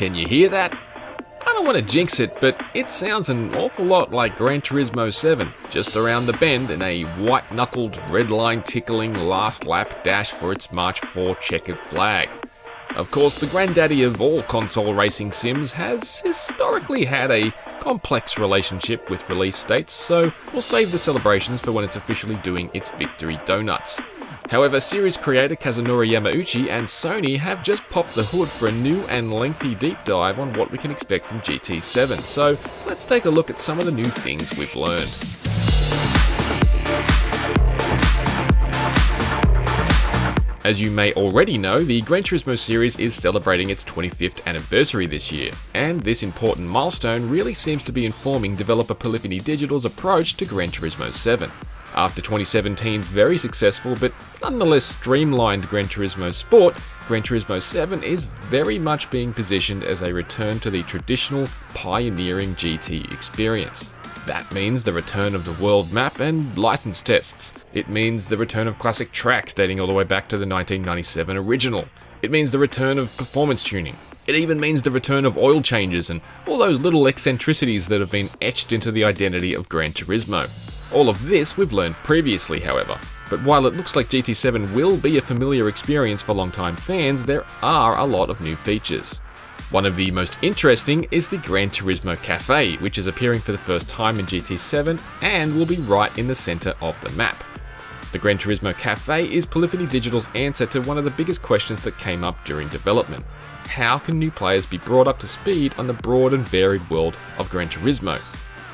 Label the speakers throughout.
Speaker 1: Can you hear that? I don't want to jinx it, but it sounds an awful lot like Gran Turismo 7, just around the bend in a white-knuckled, red line tickling last lap dash for its March 4 checkered flag. Of course, the granddaddy of all console racing sims has historically had a complex relationship with release dates, so we'll save the celebrations for when it's officially doing its victory donuts. However, series creator Kazunori Yamauchi and Sony have just popped the hood for a new and lengthy deep dive on what we can expect from GT7, so let's take a look at some of the new things we've learned. As you may already know, the Gran Turismo series is celebrating its 25th anniversary this year, and this important milestone really seems to be informing developer Polyphony Digital's approach to Gran Turismo 7. After 2017's very successful but nonetheless streamlined Gran Turismo Sport, Gran Turismo 7 is very much being positioned as a return to the traditional pioneering GT experience. That means the return of the world map and license tests. It means the return of classic tracks dating all the way back to the 1997 original. It means the return of performance tuning. It even means the return of oil changes and all those little eccentricities that have been etched into the identity of Gran Turismo. All of this we've learned previously, however. But while it looks like GT7 will be a familiar experience for longtime fans, there are a lot of new features. One of the most interesting is the Gran Turismo Cafe, which is appearing for the first time in GT7 and will be right in the center of the map. The Gran Turismo Cafe is Polyphony Digital's answer to one of the biggest questions that came up during development. How can new players be brought up to speed on the broad and varied world of Gran Turismo?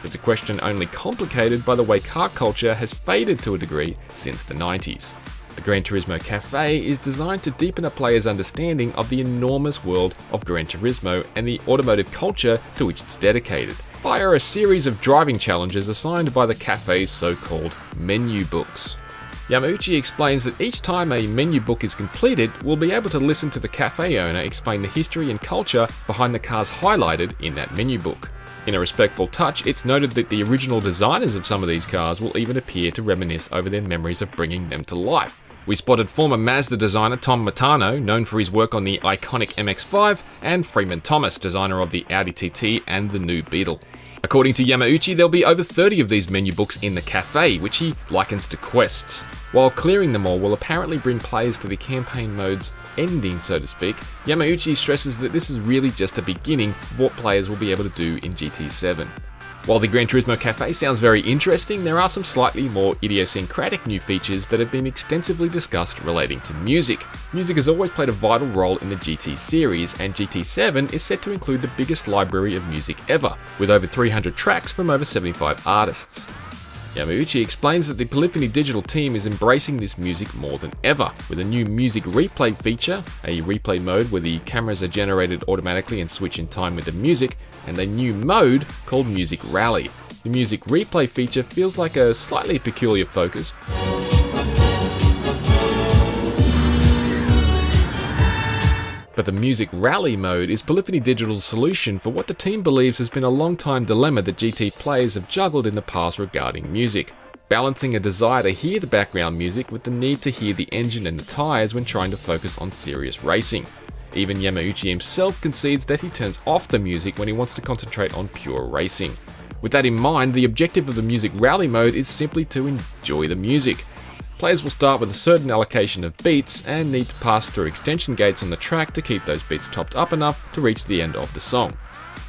Speaker 1: It's a question only complicated by the way car culture has faded to a degree since the 90s. The Gran Turismo Cafe is designed to deepen a player's understanding of the enormous world of Gran Turismo and the automotive culture to which it's dedicated, via a series of driving challenges assigned by the cafe's so-called menu books. Yamauchi explains that each time a menu book is completed, we'll be able to listen to the cafe owner explain the history and culture behind the cars highlighted in that menu book. In a respectful touch, it's noted that the original designers of some of these cars will even appear to reminisce over their memories of bringing them to life. We spotted former Mazda designer Tom Matano, known for his work on the iconic MX-5, and Freeman Thomas, designer of the Audi TT and the new Beetle. According to Yamauchi, there'll be over 30 of these menu books in the cafe, which he likens to quests. While clearing them all will apparently bring players to the campaign mode's ending, so to speak, Yamauchi stresses that this is really just the beginning of what players will be able to do in GT7. While the Gran Turismo Cafe sounds very interesting, there are some slightly more idiosyncratic new features that have been extensively discussed relating to music. Music has always played a vital role in the GT series, and GT7 is set to include the biggest library of music ever, with over 300 tracks from over 75 artists. Yamauchi explains that the Polyphony Digital team is embracing this music more than ever, with a new music replay feature, a replay mode where the cameras are generated automatically and switch in time with the music, and a new mode called Music Rally. The music replay feature feels like a slightly peculiar focus, but the Music Rally mode is Polyphony Digital's solution for what the team believes has been a long-time dilemma that GT players have juggled in the past regarding music, balancing a desire to hear the background music with the need to hear the engine and the tyres when trying to focus on serious racing. Even Yamauchi himself concedes that he turns off the music when he wants to concentrate on pure racing. With that in mind, the objective of the Music Rally mode is simply to enjoy the music. Players will start with a certain allocation of beats and need to pass through extension gates on the track to keep those beats topped up enough to reach the end of the song.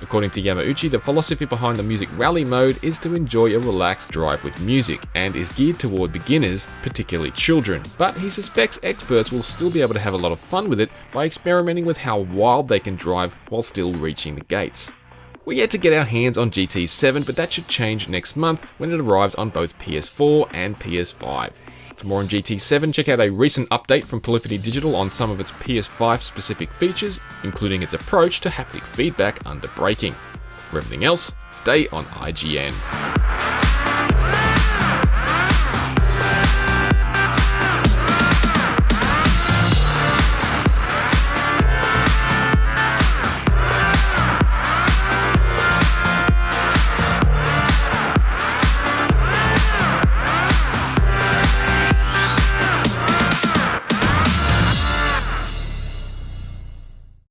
Speaker 1: According to Yamauchi, the philosophy behind the Music Rally mode is to enjoy a relaxed drive with music and is geared toward beginners, particularly children, but he suspects experts will still be able to have a lot of fun with it by experimenting with how wild they can drive while still reaching the gates. We're yet to get our hands on GT7, but that should change next month when it arrives on both PS4 and PS5. For more on GT7, check out a recent update from Polyphony Digital on some of its PS5 specific features, including its approach to haptic feedback under braking. For everything else, stay on IGN.